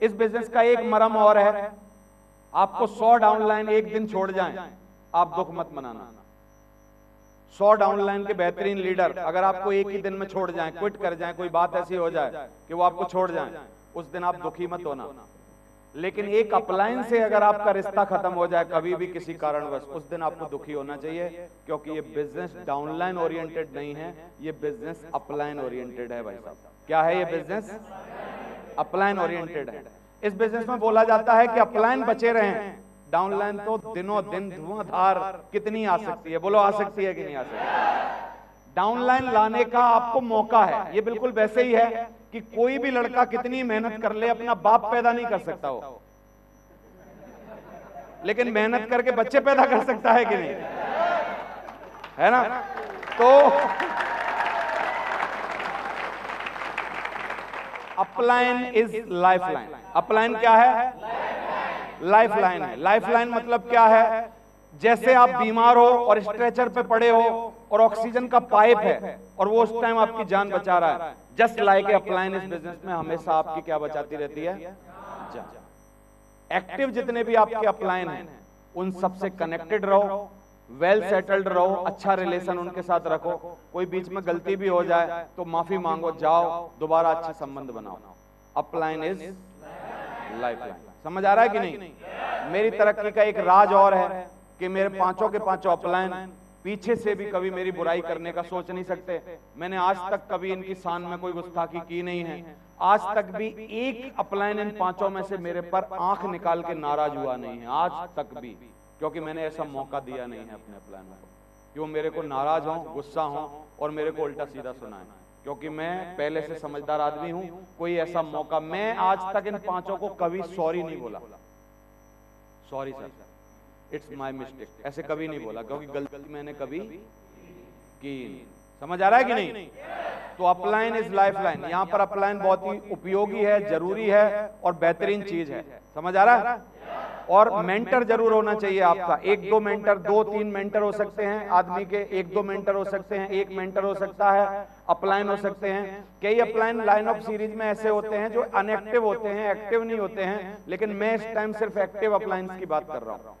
इस बिजनेस का एक मरम और है, आपको 100 डाउनलाइन एक दिन छोड़ जाएं, आप दुख मत मनाना। 100 डाउनलाइन के बेहतरीन लीडर अगर आपको एक ही दिन में छोड़ जाएं, क्विट कर जाएं, कोई बात ऐसी हो जाए कि वो आपको छोड़ जाएं, उस दिन आप दुखी मत होना। लेकिन एक अपलाइन से अगर आपका रिश्ता खत्म हो जाए कभी भी किसी कारणवश, उस दिन आपको दुखी होना चाहिए, क्योंकि ये बिजनेस डाउनलाइन ओरिएंटेड नहीं है, ये बिजनेस अपलाइन ओरिएंटेड है भाई साहब। क्या है ये बिजनेस? अपलाइन ओरिएंटेड है। इस बिजनेस में बोला जाता है कि अपलाइन बचे रहें, डाउनलाइन तो दिनों दिन धुआंधार कितनी आ सकती है, बोलो आ सकती है कि नहीं आ सकती? डाउनलाइन लाने का आपको मौका है। ये बिल्कुल वैसे ही है कि कोई भी लड़का कितनी मेहनत कर ले अपना बाप पैदा नहीं कर सकता हो, लेकिन मेहनत करके बच्चे पैदा कर सकता है कि नहीं, है ना? तो अपलाइन इज लाइफलाइन। अपलाइन क्या है? लाइफलाइन है। लाइफलाइन मतलब क्या है? जैसे आप बीमार हो और स्ट्रेचर पे पड़े हो और ऑक्सीजन का पाइप है और वो उस टाइम आपकी जान बचा रहा है, जस्ट लाइक ए अपलाइन इस बिजनेस में हमेशा आपकी क्या बचाती रहती है? जान। एक्टिव जितने भी आपके अपलाइन हैं उन सबसे कनेक्टेड रहो, वेल सेटल्ड रहो, अच्छा रिलेशन उनके साथ रखो। कोई बीच में गलती भी हो जाए तो माफी मांगो, जाओ दोबारा अच्छे संबंध बनाओ। Upline is lifeline. समझ आ रहा है कि नहीं? मेरी तरक्की का एक राज और है कि मेरे पांचों के पांचों अपलाइन पीछे से भी कभी मेरी बुराई करने का सोच नहीं सकते। मैंने आज तक कभी इनकी शान में कोई गुस्ताखी की नहीं है। आज तक भी एक अपलाइन इन पांचों में से मेरे पर आंख निकाल के नाराज हुआ नहीं है, आज तक भी, क्योंकि मैंने ऐसा मौका दिया नहीं है अपने अपलाइन को कि वो मेरे को नाराज हो, गुस्सा हो और मेरे को उल्टा सीधा सुनाए, क्योंकि मैं पहले से समझदार आदमी हूं। कोई ऐसा मौका, मैं आज तक इन पांचों को कभी सॉरी नहीं बोला, sorry sir, it's my mistake, ऐसे कभी नहीं बोला, क्योंकि गलती मैंने कभी की नहीं। समझ आ रहा है कि नहीं? तो अपलाइन इज लाइफलाइन। यहां पर अपलाइन बहुत ही उपयोगी है, जरूरी है और बेहतरीन चीज है। समझ आ रहा है? और मेंटर जरूर होना चाहिए आपका। एक दो मेंटर, दो तीन मेंटर हो सकते हैं आदमी के, एक दो मेंटर हो सकते हैं, एक मेंटर हो सकता है, अपलाइन हो सकते हैं। कई अपलाइन लाइन ऑफ सीरीज में ऐसे होते हैं जो अनएक्टिव होते हैं, एक्टिव नहीं होते हैं, लेकिन मैं इस टाइम सिर्फ एक्टिव अपलाइन की बात कर रहा हूं।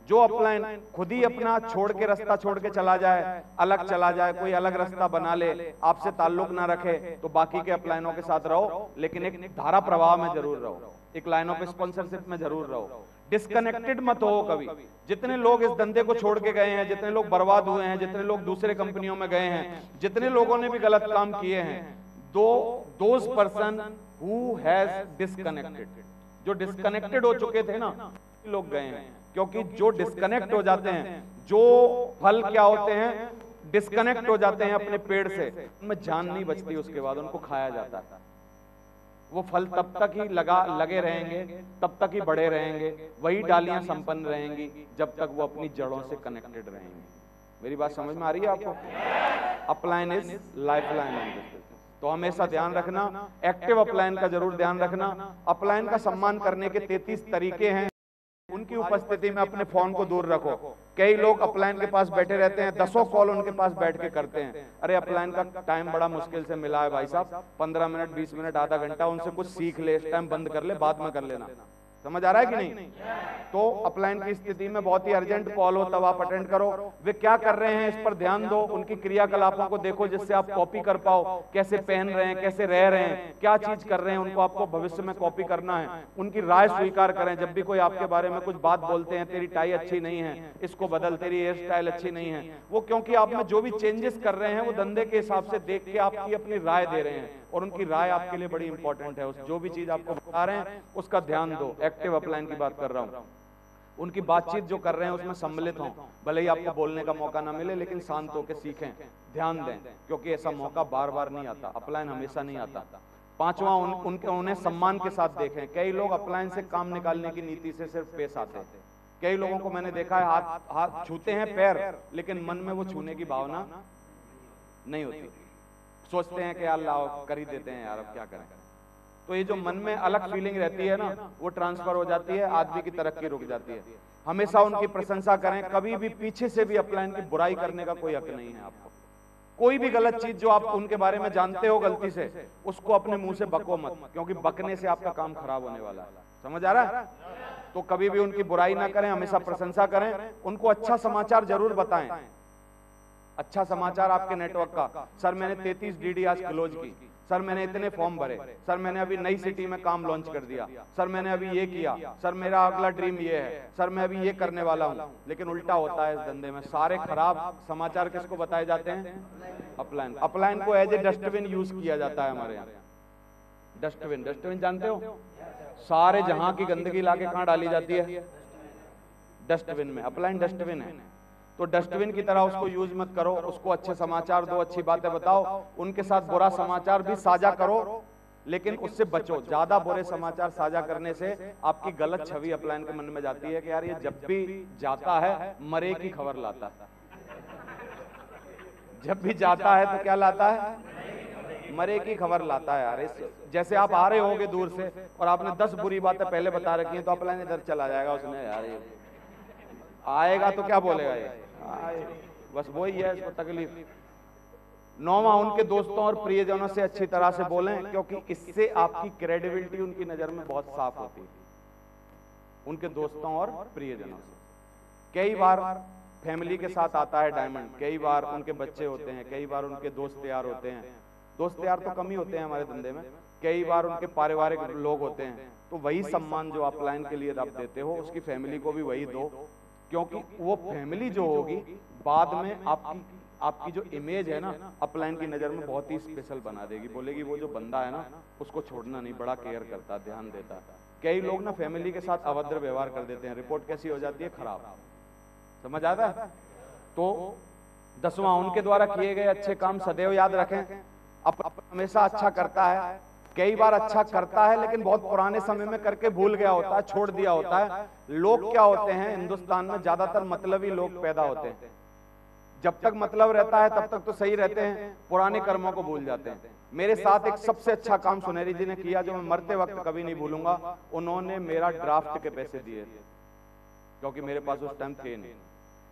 जो अपलाइन खुद ही अपना छोड़ के, रास्ता छोड़ के चला जाए, अलग चला जाए, कोई अलग रास्ता बना ले, आपसे ताल्लुक ना रखे, तो बाकी के अपलाइनों के साथ रहो, लेकिन एक धारा प्रवाह में जरूर रहो, एक लाइन ऑफ स्पॉन्सरशिप में जरूर रहो। डिस्कनेक्टेड मत हो कभी। जितने लोग इस धंधे को छोड़ के गए हैं, जितने लोग बर्बाद हुए हैं, जितने लोग दूसरे कंपनियों में गए हैं, जितने लोगों ने भी गलत काम किए हैं, those person who has disconnected, जो डिस्कनेक्टेड हो चुके थे ना, लोग गए हैं। क्योंकि जो डिस्कनेक्ट हो जाते हैं, जो फल क्या होते हैं, डिस्कनेक्ट हो जाते हैं अपने पेड़ से, उनमें जान नहीं बचती, उसके बाद उनको खाया जाता है। वो फल तब तक ही लगे रहेंगे, तब तक ही बड़े रहेंगे, वही डालियां संपन्न रहेंगी जब तक वो अपनी जड़ों से कनेक्टेड रहेंगे। मेरी बात समझ में आ रही है आपको? Upline is lifeline in this business. तो हमेशा ध्यान रखना, एक्टिव अपलाइन का जरूर ध्यान रखना। अपलाइन का सम्मान करने के 33 तरीके हैं। उनकी उपस्थिति में अपने फोन को दूर रखो। कई लोग अपलाइन के पास बैठे रहते हैं, 10 कॉल उनके पास बैठ के करते हैं। अरे अपलाइन का टाइम बड़ा मुश्किल से मिला है भाई साहब, 15 मिनट, 20 मिनट, आधा घंटा, उनसे कुछ सीख ले, इस टाइम बंद कर ले, बाद में कर लेना। समझ आ रहा है कि नहीं? तो अपलाइन की स्थिति में बहुत ही अर्जेंट कॉल हो तब आप अटेंड करो। वे क्या कर रहे हैं इस पर ध्यान दो, उनकी क्रियाकलापों को देखो जिससे आप कॉपी कर पाओ, कैसे पहन रहे हैं, कैसे रह रहे हैं, क्या चीज कर रहे हैं, उनको आपको भविष्य में कॉपी करना है। उनकी राय स्वीकार करें। जब भी कोई आपके बारे में कुछ बात बोलते हैं, तेरी टाई अच्छी नहीं है, इसको बदल, तेरी हेयर स्टाइल अच्छी नहीं है, वो क्योंकि आप में जो भी चेंजेस कर रहे हैं वो धंधे के हिसाब से देख के आपकी अपनी राय दे रहे हैं, और उनकी राय आपके लिए बड़ी इंपॉर्टेंट है। उस जो भी चीज आपको बता रहे हैं उसका ध्यान दो। एक्टिव अपलाइन की बात कर रहा हूं। उनकी बातचीत जो कर रहे हैं उसमें सम्मिलित हों, भले ही आपको बोलने का मौका ना मिले, लेकिन शांत होकर सीखें, ध्यान दें, क्योंकि ऐसा मौका बार बार नहीं आता, अपलाइन हमेशा नहीं आता। पांचवा, उन्हें सम्मान के साथ देखें। कई लोग अपलाइन से काम निकालने की नीति से सिर्फ पेश आते हैं। कई लोगों को मैंने देखा है हाथ छूते हैं पैर, लेकिन मन में वो छूने की भावना नहीं होती। सोचते हैं कि यार लाओ कर ही देते हैं यार, अब क्या करें। तो ये जो मन में अलग फीलिंग रहती है ना, वो ट्रांसफर हो जाती है, आदमी की तरक्की रुक जाती है। हमेशा उनकी प्रशंसा करें, कभी भी पीछे से भी अपलाइन की बुराई करने का कोई हक नहीं है आपको। कोई भी गलत चीज जो आप उनके बारे में जानते हो गलती से, उसको अपने मुंह से बको मत, क्योंकि बकने से आपका काम खराब होने वाला है। समझ आ रहा है? तो कभी भी उनकी बुराई ना करें, हमेशा प्रशंसा करें, उनको अच्छा समाचार जरूर बताएं। अच्छा समाचार आपके नेटवर्क का, सर मैंने 33 डीडी आज क्लोज की, सर मैंने इतने फॉर्म भरे, सर मैंने अभी नई सिटी में काम लॉन्च कर दिया, सर मैंने अभी ये किया, सर मेरा अगला ड्रीम ये है, सर मैं अभी ये करने वाला हूं। लेकिन उल्टा होता है इस धंधे में, सारे खराब समाचार किसको बताए जाते हैं? अपलाइन। अपलाइन को एज ए डस्टबिन यूज किया जाता है हमारे यहाँ। डस्टबिन, डस्टबिन जानते हो? सारे जहां की गंदगी लाके कहां डाली जाती है? डस्टबिन में। अपलाइन डस्टबिन है, तो डस्टबिन की तरह उसको यूज मत करो। उसको अच्छे समाचार दो, अच्छी बातें बताओ, उनके साथ बुरा समाचार भी साझा करो, लेकिन उससे बचो। ज्यादा बुरे समाचार साझा करने से आपकी गलत छवि अपलाइन के मन में जाती है कि यार ये जब भी जाता है मरे की खबर लाता है। जब भी जाता है तो क्या लाता है? मरे की खबर लाता है यार। जैसे आप आ रहे होगे दूर से और आपने 10 बुरी बातें पहले बता रखी हैं, तो अपलाइन इधर चला जाएगा, उसने यार ये आएगा तो क्या बोलेगा ये, बस वही है इसको तकलीफ। 9वां, उनके दोस्तों और प्रियजनों से अच्छी तरह से बोलें, क्योंकि इससे आपकी क्रेडिबिलिटी उनकी नजर में बहुत साफ होती है। उनके दोस्तों और प्रियजनों से। कई बार फैमिली के साथ आता है डायमंड, कई बार उनके बच्चे होते हैं, कई बार उनके दोस्त यार होते हैं। दोस्त यार तो कम ही होते हैं हमारे धंधे में, कई बार उनके पारिवारिक लोग होते हैं। तो वही सम्मान जो अपलाइन के लिए आप देते हो, उसकी फैमिली को भी वही दो, क्योंकि वो फैमिली जो होगी बाद में आपकी जो इमेज है ना अपलाइन की नजर में बहुत ही स्पेशल बना देगी। बोलेगी वो जो बंदा है ना उसको छोड़ना नहीं, बड़ा केयर करता, ध्यान देता। कई लोग ना फैमिली के साथ अभद्र व्यवहार कर देते हैं, रिपोर्ट कैसी हो जाती है? खराब। समझ आता है? तो 10वां, उनके द्वारा किए गए अच्छे काम सदैव याद रखें। हमेशा अच्छा करता है, कई बार अच्छा करता है लेकिन बहुत पुराने समय में करके भूल गया होता है, छोड़ दिया होता है। लोग क्या होते हैं हिंदुस्तान में, ज्यादातर मतलबी लोग पैदा होते हैं। जब तक मतलब रहता है तब तक तो सही रहते हैं, पुराने कर्मों को भूल जाते हैं। मेरे साथ एक सबसे अच्छा काम सुनहरी जी ने किया, जो मैं मरते वक्त कभी नहीं भूलूंगा। उन्होंने मेरा ड्राफ्ट के पैसे दिए, क्योंकि मेरे पास उस टाइम थे नहीं।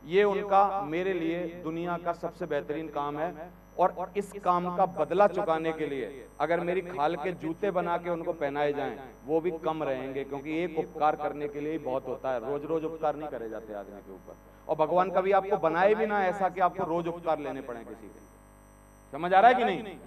ये उनका मेरे लिए दुनिया का सबसे बेहतरीन काम है, और इस काम का बदला चुकाने के लिए अगर मेरी खाल के जूते बना के उनको पहनाए जाएं वो भी कम रहेंगे, क्योंकि एक उपकार करने के लिए ही बहुत होता है। रोज रोज उपकार नहीं करे जाते आदमी के ऊपर, और भगवान कभी आपको बनाए भी ना ऐसा कि आपको रोज उपकार लेने पड़े किसी के। समझ आ रहा है कि नहीं?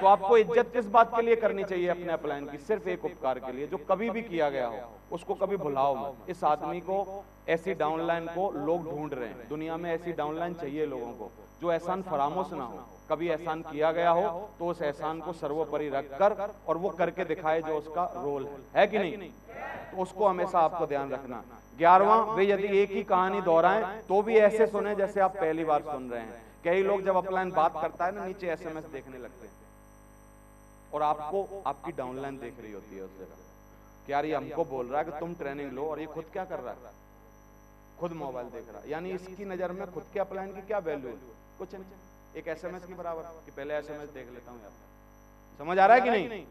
तो आपको इज्जत किस बात के लिए करनी चाहिए अपने अपलाइन की? सिर्फ एक उपकार के लिए, जो कभी भी किया गया हो उसको कभी भुलाओ मत। इस आदमी को, ऐसी डाउनलाइन को लोग ढूंढ रहे हैं दुनिया में। ऐसी डाउनलाइन चाहिए लोगों को जो एहसान फरामोश ना हो। कभी एहसान किया गया हो तो उस एहसान को सर्वोपरि रखकर और वो करके दिखाए जो उसका रोल है कि नहीं, तो उसको हमेशा आपको ध्यान रखना। 11वां, वे यदि एक ही कहानी दोहराएं तो भी ऐसे सुने जैसे आप पहली बार सुन रहे हैं। कई लोग जब अपलाइन बात करता है ना, नीचे SMS देखने लगते हैं और आपको आपकी डाउनलाइन देख रही होती है उस जगह कि यार ये हमको बोल रहा है कि तुम ट्रेनिंग लो, और ये खुद क्या कर रहा है? खुद मोबाइल देख रहा है। यानी इसकी नजर में खुद के अपलाइन की क्या वैल्यू है? कुछ नहीं, एक SMS के बराबर कि पहले SMS देख लेता हूं यार। समझ आ रहा है कि नहीं?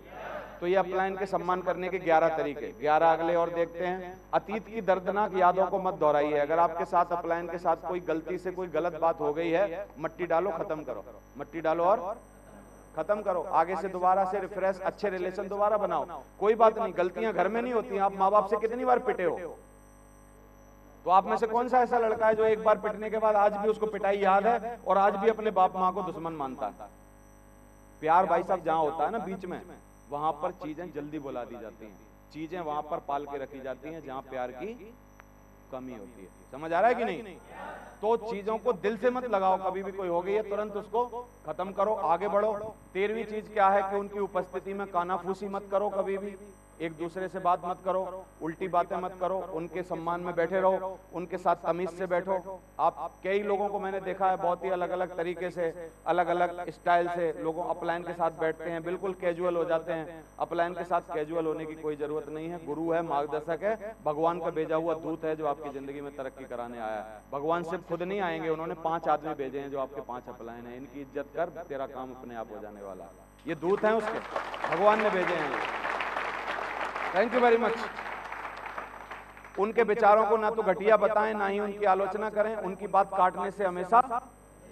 तो ये अपलाइन के सम्मान करने के 11 तरीके। 11 अगले और देखते हैं। अतीत की दर्दनाक यादों को मत दोहराइए। अगर आपके साथ अपलाइन के साथ कोई गलती से कोई गलत बात हो गई है, मट्टी डालो, खत्म करो। मट्टी डालो और खत्म करो। आगे से दोबारा से रिफ्रेश, अच्छे रिलेशन दोबारा बनाओ। कोई बात नहीं, गलतियां घर में नहीं होती। आप माँ बाप से कितनी बार पिटे हो? तो आप में से कौन सा ऐसा लड़का है जो एक बार पिटने के बाद आज भी उसको पिटाई याद है और आज भी अपने बाप माँ को दुश्मन मानता है? प्यार भाई साहब जहां होता है ना बीच में, वहां पर चीजें जल्दी बुला दी जाती हैं। चीजें वहां पर पाल के रखी जाती हैं जहां प्यार की कमी होती है। समझ आ रहा है कि नहीं? तो चीजों को दिल से मत लगाओ। कभी भी कोई हो गई है तुरंत उसको खत्म करो, आगे बढ़ो। 13वीं चीज क्या है कि उनकी उपस्थिति में कानाफूसी मत करो। कभी भी एक दूसरे से बात मत करो, उल्टी बातें मत करो। उनके सम्मान में बैठे रहो, उनके साथ तमीज से बैठो। आप कई लोगों को मैंने देखा है बहुत ही अलग अलग तरीके से, अलग अलग स्टाइल से लोगों अपलाइन के साथ बैठते हैं, बिल्कुल कैजुअल हो जाते हैं। अपलाइन के साथ कैजुअल होने की कोई जरूरत नहीं है। गुरु है, मार्गदर्शक है, भगवान का भेजा हुआ दूत है जो आपकी जिंदगी में तरक्की कराने आया है। भगवान सिर्फ खुद नहीं आएंगे, उन्होंने 5 आदमी भेजे हैं जो आपके 5 अपलाइन है। इनकी इज्जत कर, तेरा काम अपने आप हो जाने वाला। ये दूत है उसके, भगवान ने भेजे हैं। Thank you very much. उनके विचारों को ना तो घटिया बताएं, ना ही उनकी आलोचना करें। उनकी बात काटने से हमेशा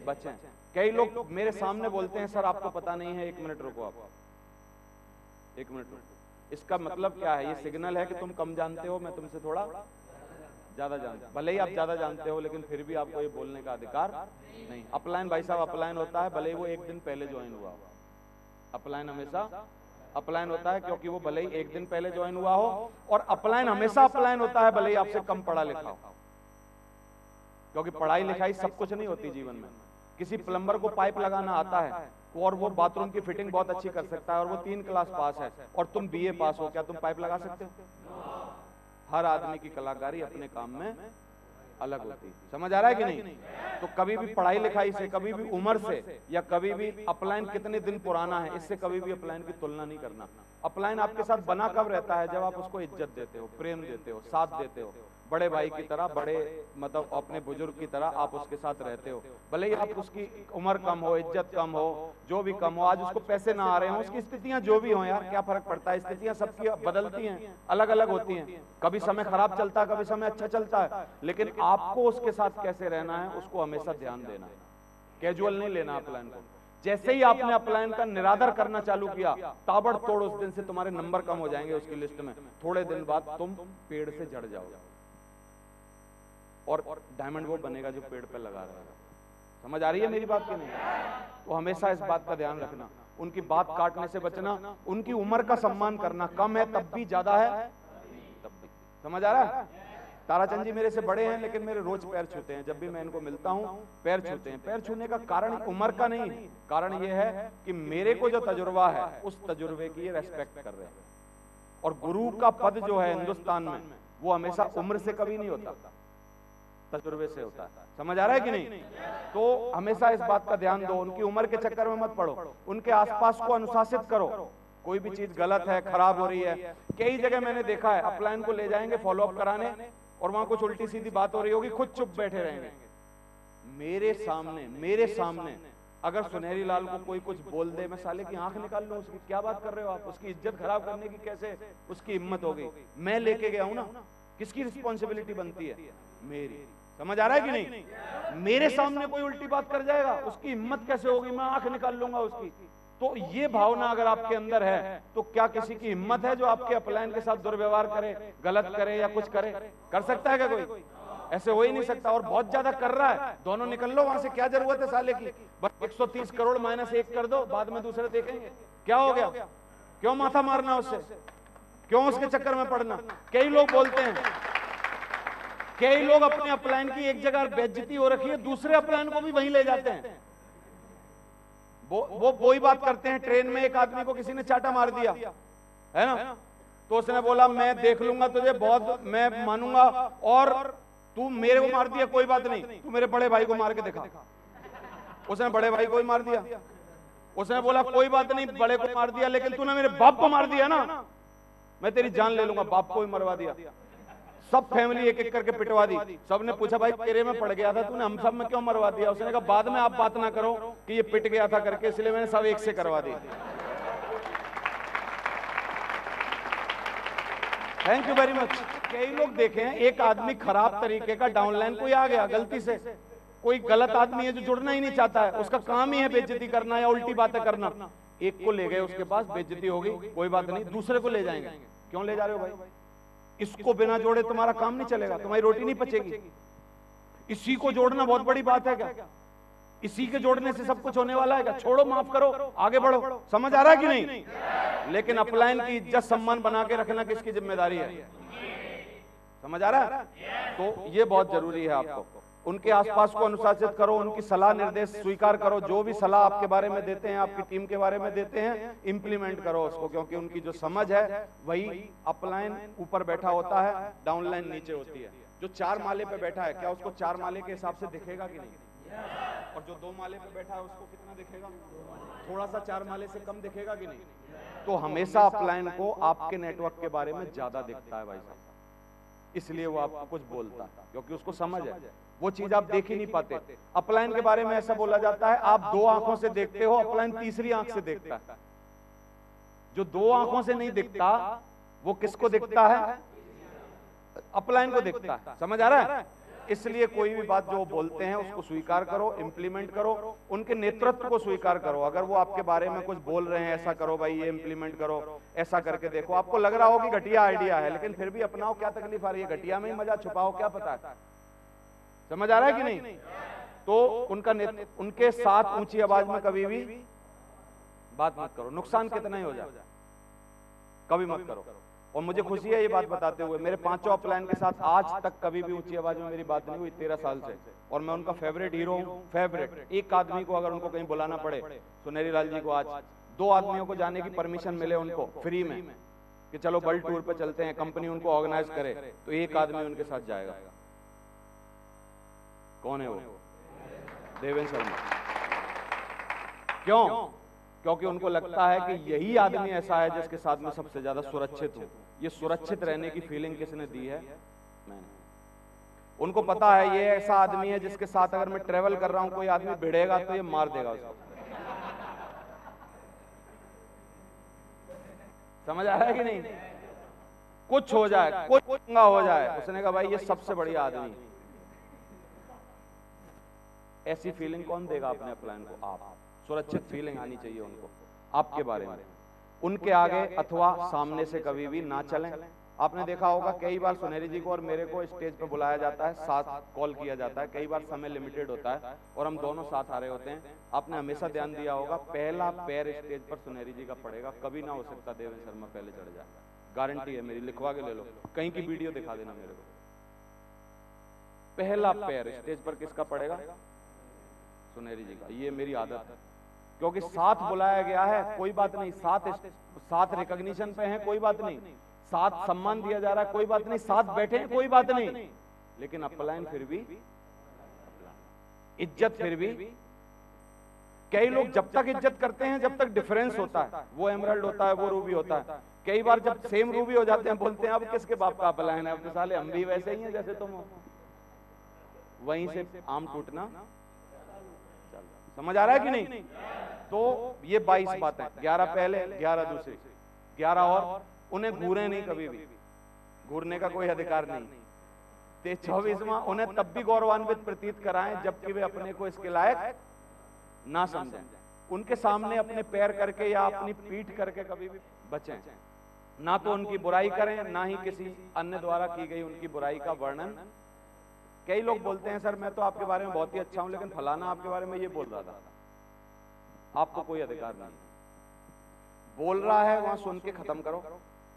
बचें। कई लोग मेरे सामने बोलते हैं सर आपको पता नहीं है, 1 मिनट रुको, आप 1 मिनट रुको। इसका मतलब क्या है? ये सिग्नल है कि तुम कम जानते हो, मैं तुमसे थोड़ा ज्यादा जानता हूं। भले ही आप ज्यादा जानते हो लेकिन फिर भी आपको ये बोलने का अधिकार नहीं। अपलाइन भाई साहब अपलाइन होता है भले ही वो 1 दिन पहले ज्वाइन हुआ हो। अपलाइन हमेशा अपलाइन होता है क्योंकि वो भले ही 1 दिन पहले ज्वाइन हुआ हो, और अपलाइन हमेशा अपलाइन होता है भले ही आपसे कम पढ़ा लिखा हो, क्योंकि पढ़ाई लिखाई सब कुछ नहीं होती जीवन में। किसी प्लम्बर को पाइप लगाना आता है और वो बाथरूम की फिटिंग बहुत अच्छी कर सकता है और वो 3 क्लास पास है और तुम बीए पास हो, क्या तुम पाइप लगा सकते हो? हर आदमी की कलाकारी अपने काम में अलग होती है। समझ आ रहा है कि नहीं? तो कभी भी पढ़ाई लिखाई से, कभी भी उम्र से, या कभी भी अपलाइन कितने दिन पुराना है, इससे कभी भी अपलाइन की तुलना नहीं करना। अपलाइन आपके साथ बना कब रहता है? जब आप उसको इज्जत देते हो, प्रेम देते हो, साथ देते हो, बड़े भाई की तरह, बड़े मतलब अपने बुजुर्ग की तरह आप उसके साथ रहते हो। भले ही आप उसकी उम्र कम हो, इज्जत कम हो, जो भी कम हो, आज उसको पैसे ना आ रहे हो, उसकी स्थितियां जो भी हो, यार क्या फर्क पड़ता है? स्थितियां सबकी बदलती हैं, अलग अलग होती हैं। कभी समय खराब चलता है, कभी समय अच्छा चलता है, लेकिन आपको उसके साथ कैसे रहना है उसको हमेशा ध्यान देना है। कैजुअल नहीं लेना अपलाइन को। जैसे ही आपने अपलाइन का निरादर करना चालू किया, ताबड़तोड़ उस दिन से तुम्हारे नंबर कम हो जाएंगे उसकी लिस्ट में। थोड़े दिन बाद तुम पेड़ से झड़ जाओगे और डायमंड वो बनेगा जो पेड़ पे लगा रहेगा। समझ आ रही है मेरी बात की नहीं? तो हमेशा इस बात का ध्यान रखना, उनकी बात काटने से बचना, उनकी उम्र का सम्मान करना। कम है तब भी, ज्यादा है तब भी। समझ आ रहा है? ताराचंद जी मेरे से बड़े हैं लेकिन मेरे रोज पैर छूते हैं, जब भी मैं इनको मिलता हूं पैर छूते हैं। पैर छूने का कारण उम्र का नहीं है, कारण यह है कि मेरे को जो तजुर्बा है उस तजुर्बे की ये रेस्पेक्ट कर रहे हैं। और गुरु का पद जो है हिंदुस्तान में वो हमेशा उम्र से कभी नहीं होता, तजुर्बे से होता है। समझ आ रहा है कि नहीं? तो हमेशा इस बात का ध्यान दो, उनकी उम्र के चक्कर में मत पड़ो, उनके आसपास को अनुशासित करो। कोई भी चीज गलत है, खराब हो रही है, कई जगह मैंने देखा है अपलाइन को ले जाएंगे फॉलोअप कराने और वहां कुछ उल्टी सीधी बात हो रही होगी, खुद चुप बैठे रहेंगे। मेरे सामने अगर सुनहरी लाल को कोई कुछ बोल दे, मैं साले की आंख निकाल लूं उसकी। क्या बात कर रहे हो आप? उसकी इज्जत खराब करने की कैसे उसकी हिम्मत हो गई? मैं लेके गया हूं ना, किसकी रिस्पॉन्सिबिलिटी बनती है? मेरी। समझ आ रहा है कि नहीं? मेरे सामने कोई उल्टी बात कर जाएगा, उसकी हिम्मत कैसे होगी? मैं आंख निकाल लूंगा उसकी। तो ये भावना अगर आपके अंदर है तो क्या किसी की हिम्मत है जो आपके अपलाइन के साथ दुर्व्यवहार करे, गलत करे या कुछ करे? कर सकता है क्या कोई? ऐसे हो ही नहीं सकता। और बहुत ज्यादा कर रहा है, दोनों निकल लो वहां से, क्या जरूरत है साले की? बस 130 करोड़ -1 कर दो, बाद में दूसरे देखेंगे। क्या हो गया? क्यों माथा मारना उससे? क्यों उसके चक्कर में पड़ना? कई लोग बोलते हैं, कई लोग अपने अपलाइन की एक जगह बेइज्जती हो रखी है, दूसरे अपलाइन को भी वहीं ले जाते हैं। वो वही बात करते हैं। ट्रेन में एक आदमी को किसी ने चाटा मार दिया है ना, तो उसने बोला मैं देख लूंगा तुझे, बहुत मैं मानूंगा, और तू मेरे को मार दिया कोई बात नहीं, तू मेरे बड़े भाई को मार के दिखा। उसने बड़े भाई को ही मार दिया। उसने बोला कोई बात नहीं, बड़े को मार दिया, लेकिन तूने मेरे बाप को मार दिया ना, मैं तेरी जान ले लूंगा। बाप को ही मरवा दिया। सब फैमिली एक एक करके पिटवा दी। सबने पूछा भाई तेरे में पड़ गया था, तूने हम सब में क्यों मरवा दिया? उसने कहा बाद में आप बात ना करो कि ये पिट गया था करके, इसलिए मैंने सब एक से करवा दी। Thank you very much. कई लोग देखे हैं, एक आदमी खराब तरीके का डाउनलाइन कोई आ गया गलती से, कोई गलत आदमी है जो जुड़ना ही नहीं चाहता है, उसका काम ही है बेइज्जती करना या उल्टी बातें करना। एक को ले गए उसके पास, बेइज्जती हो गई, कोई बात नहीं, दूसरे को ले जाएंगे। क्यों ले जा रहे हो भाई? इसको बिना जोड़े तुम्हारा काम नहीं चलेगा, तुम्हारी रोटी नहीं पचेगी। इसी को जोड़ना बहुत बड़ी बात है क्या? इसी के जोड़ने से सब कुछ होने वाला है क्या? छोड़ो, माफ करो, आगे बढ़ो। समझ आ रहा है कि नहीं? लेकिन अपलाइन की इज्जत सम्मान बना के रखना किसकी जिम्मेदारी है? समझ आ रहा है? तो ये बहुत जरूरी है। आपको उनके आसपास को अनुशासित करो, उनकी सलाह निर्देश स्वीकार करो, जो भी सलाह आपके बारे में देते हैं, आपकी टीम के बारे में देते हैं, इंप्लीमेंट करो उसको, क्योंकि उनकी जो समझ है वही अपलाइन ऊपर बैठा होता है, डाउनलाइन नीचे होती है। जो 4 माले पे बैठा है, क्या उसको 4 माले के हिसाब से दिखेगा कि नहीं? और जो 2 माले पे बैठा है उसको कितना दिखेगा? थोड़ा सा 4 माले से कम दिखेगा कि नहीं? तो हमेशा अपलाइन को आपके नेटवर्क के बारे में ज्यादा दिखता है भाई साहब, इसलिए वो आपको कुछ बोलता है, क्योंकि उसको समझ है। वो चीज आप देख ही नहीं पाते। अपलाइन के बारे में ऐसा बोला जाता है, आप 2 आंखों से देखते हो, अपलाइन तीसरी आंख से देखता है। जो 2 आंखों से नहीं दिखता वो किसको दिखता है? अपलाइन को दिखता है। समझ आ रहा है? इसलिए कोई भी बात जो बोलते हैं उसको स्वीकार करो, इंप्लीमेंट करो, उनके नेतृत्व को स्वीकार करो। अगर वो आपके बारे में कुछ बोल रहे हैं, ऐसा करो भाई, ये इंप्लीमेंट करो, ऐसा करके देखो, आपको लग रहा हो कि घटिया आइडिया है, लेकिन फिर भी अपनाओ, क्या तकलीफ आ रही है? घटिया में ही मजा छुपाओ, क्या पता है? समझ आ रहा है कि नहीं? तो उनके साथ ऊंची आवाज में कभी भी बात मत करो, नुकसान कितना ही हो जाए, कभी मत करो। और मुझे खुशी है ये बात बताते हुए, मेरे 5 अपलाइन के साथ आज तक कभी भी ऊंची आवाज में मेरी बात नहीं हुई 13 साल से, और मैं उनका फेवरेट हीरो हूं, फेवरेट। एक आदमी को अगर उनको कहीं बुलाना पड़े, सुनेरी लाल जी को आज 2 आदमियों को जाने की परमिशन मिले उनको फ्री में कि चलो वर्ल्ड टूर पे चलते हैं, कंपनी उनको ऑर्गेनाइज करे, तो एक आदमी उनके साथ जाएगा। कौन है वो? देवेंद्र शर्मा। क्यों? क्योंकि उनको लगता है कि यही आदमी ऐसा है जिसके साथ मैं सबसे ज्यादा सुरक्षित हूं। ये सुरक्षित रहने की फीलिंग किसने दी है? मैंने। उनको पता है ये ऐसा आदमी है जिसके साथ अगर मैं ट्रेवल कर रहा हूं, कोई आदमी भिड़ेगा तो ये मार देगा उसको। समझ आ रहा है कि नहीं? कुछ हो जाए, कुछ पंगा हो जाए, उसने कहा भाई ये सबसे बढ़िया आदमी। ऐसी फीलिंग कौन देगा अपने अपलाइन को? आप। सुरक्षित फीलिंग आनी चाहिए उनको आपके बारे में। उनके आगे अथवा सामने से कभी भी ना चलें। आपने देखा होगा कई बार सुनेरी जी को और मेरे को स्टेज पे बुलाया जाता है, साथ कॉल किया जाता है, कई बार समय लिमिटेड होता है और हम दोनों साथ आ रहे होते हैं। आपने हमेशा ध्यान दिया होगा, पहला पैर स्टेज पर सुनेरी जी का पड़ेगा, कभी ना हो सकता देवेंद्र शर्मा पहले चढ़ जाए। गारंटी है मेरी, लिखवा के ले लो, कहीं की वीडियो दिखा देना मेरे को। पहला पैर स्टेज पर किसका पड़ेगा? सुनेरी जी का। ये मेरी आदत है, क्योंकि साथ बुलाया गया है, कोई बात नहीं, साथ रिकॉग्निशन पे है, कोई बात नहीं, साथ सम्मान दिया जा रहा है, कोई बात नहीं, साथ बैठे हैं, कोई बात नहीं, लेकिन अपलाइन फिर भी इज्जत। फिर भी कई लोग जब तक इज्जत करते हैं जब तक डिफरेंस होता है, वो एमरल्ड होता है, वो रूबी होता है। कई बार जब सेम रूबी हो जाते हैं बोलते हैं अब किसके बाप का अपलाइन है, अब तो साले हम भी वैसे ही हैं जैसे तुम हो। वहीं से आम टूटना। समझ आ रहा है कि नहीं? तो ये 22 बातें, 11 पहले, 11 दूसरी, 11 और उन्हें घूरे नहीं, कभी भी घूरने का कोई अधिकार नहीं। 24वां, उन्हें तब भी गौरवान्वित प्रतीत कराएं जबकि वे अपने को इसके लायक ना समझें। उनके सामने अपने पैर करके या अपनी पीठ करके कभी भी बचें। ना तो उनकी बुराई करें, ना ही किसी अन्य द्वारा की गई उनकी बुराई का वर्णन। कई लोग बोलते हैं सर मैं तो आपके बारे में बहुत ही अच्छा हूं, लेकिन फलाना आपके बारे में ये बोल रहा था। आपको कोई अधिकार नहीं, बोल रहा है वहां सुन के खत्म करो,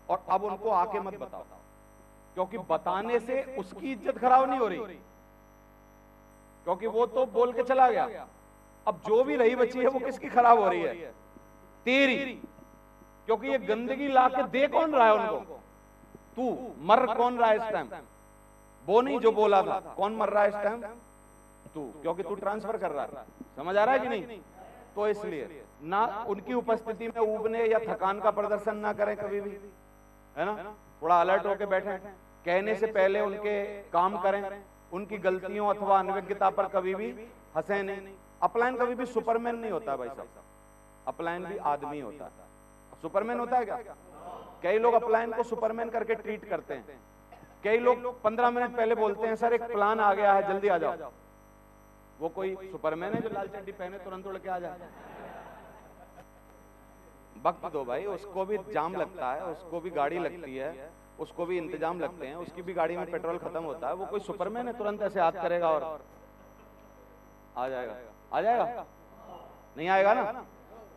और अब उनको आके मत बताओ, क्योंकि बताने से उसकी इज्जत खराब नहीं हो रही, क्योंकि वो तो बोल के चला गया। अब जो भी रही बची है वो किसकी खराब हो रही है? तेरी, क्योंकि ये गंदगी ला के दे कौन रहा है उनको? तू मर कौन रहा है इस टाइम? वो नहीं जो बोला था, कौन मर रहा है इस टाइम? तू, क्योंकि तू ट्रांसफर कर रहा है। समझ आ रहा है कि नहीं? तो इसलिए ना उनकी उपस्थिति में ऊबने या थकान का प्रदर्शन ना करें कभी भी, है ना? थोड़ा अलर्ट होकर बैठें, कहने से पहले उनके काम करें, उनकी गलतियों अथवा अनभिज्ञता पर कभी भी हंसे नहीं। अपलाइन कभी भी सुपरमैन नहीं होता भाई साहब, अपलाइन भी आदमी होता है। सुपरमैन होता है क्या? कई लोग अपलाइन को सुपरमैन करके ट्रीट करते हैं। कई लोग 15 मिनट पहले बोलते हैं सर एक प्लान आ गया है जल्दी आ जाओ। वो कोई सुपरमैन है जो लाल चड्डी पहने तुरंत उड़ के आ जाए? वक्त दो भाई, उसको भी जाम लगता है, उसको भी गाड़ी लगती है, उसको भी इंतजाम लगते हैं, उसकी भी गाड़ी में पेट्रोल खत्म होता है। वो कोई सुपरमैन है तुरंत ऐसे हाथ करेगा और आ जाएगा? आ जाएगा? नहीं आएगा ना?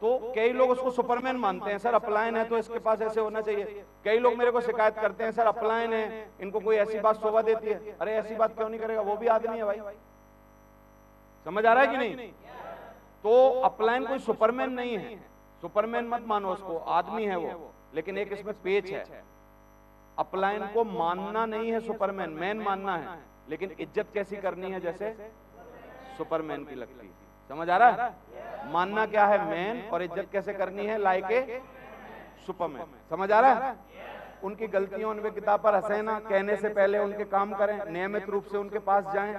तो कई लोग उसको सुपरमैन मानते हैं, सर अपलाइन है तो इसके पास ऐसे होना चाहिए। कई लोग मेरे को शिकायत करते हैं सर अपलाइन है, इनको कोई ऐसी बात शोभा देती है। अरे ऐसी बात क्यों नहीं करेगा? वो भी आदमी है भाई। समझ आ रहा है कि नहीं? तो अपलाइन कोई सुपरमैन नहीं है, सुपरमैन मत मानो उसको, आदमी है वो। लेकिन एक इसमें पेच है, अपलाइन को मानना नहीं है सुपरमैन, मैन मानना है, लेकिन इज्जत कैसी करनी है जैसे सुपरमैन की लगती है। समझ आ रहा है? मानना क्या है मैन, और इज्जत कैसे करनी है लाइक ए सुपरमैन। समझ आ रहा है? उनकी गलतियों अनभिज्ञता पर हंसे ना, कहने से पहले उनके काम करें, नियमित रूप से उनके पास जाएं,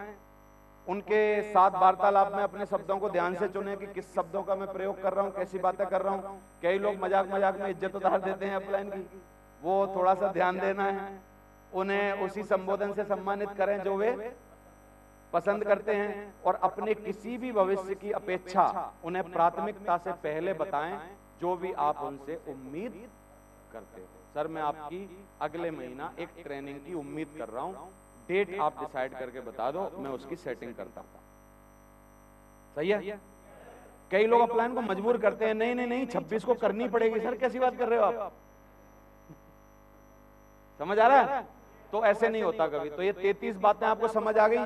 उनके साथ वार्तालाप में अपने शब्दों को ध्यान से चुनें कि किस शब्दों का मैं प्रयोग कर रहा हूं, कैसी बातें कर रहा हूं। कई लोग मजाक मजाक में इज्जत उतार देते हैं अपलाइन की, वो थोड़ा सा ध्यान देना है। उन्हें उसी संबोधन से सम्मानित करें जो वे पसंद करते हैं और अपने किसी भी भविष्य की अपेक्षा उन्हें प्राथमिकता से पहले बताएं जो भी आप उनसे उम्मीद करते हो। सर मैं आपकी अगले महीना एक ट्रेनिंग की उम्मीद कर रहा हूं, डेट आप डिसाइड करके बता दो, मैं उसकी सेटिंग करता हूं। सही है? कई लोग अपलाइन को मजबूर करते हैं, नहीं नहीं नहीं 26 को करनी पड़ेगी। सर कैसी बात कर रहे हो आप? समझ आ रहा है? तो ऐसे नहीं होता कभी। तो ये 33 बातें आपको समझ आ गई?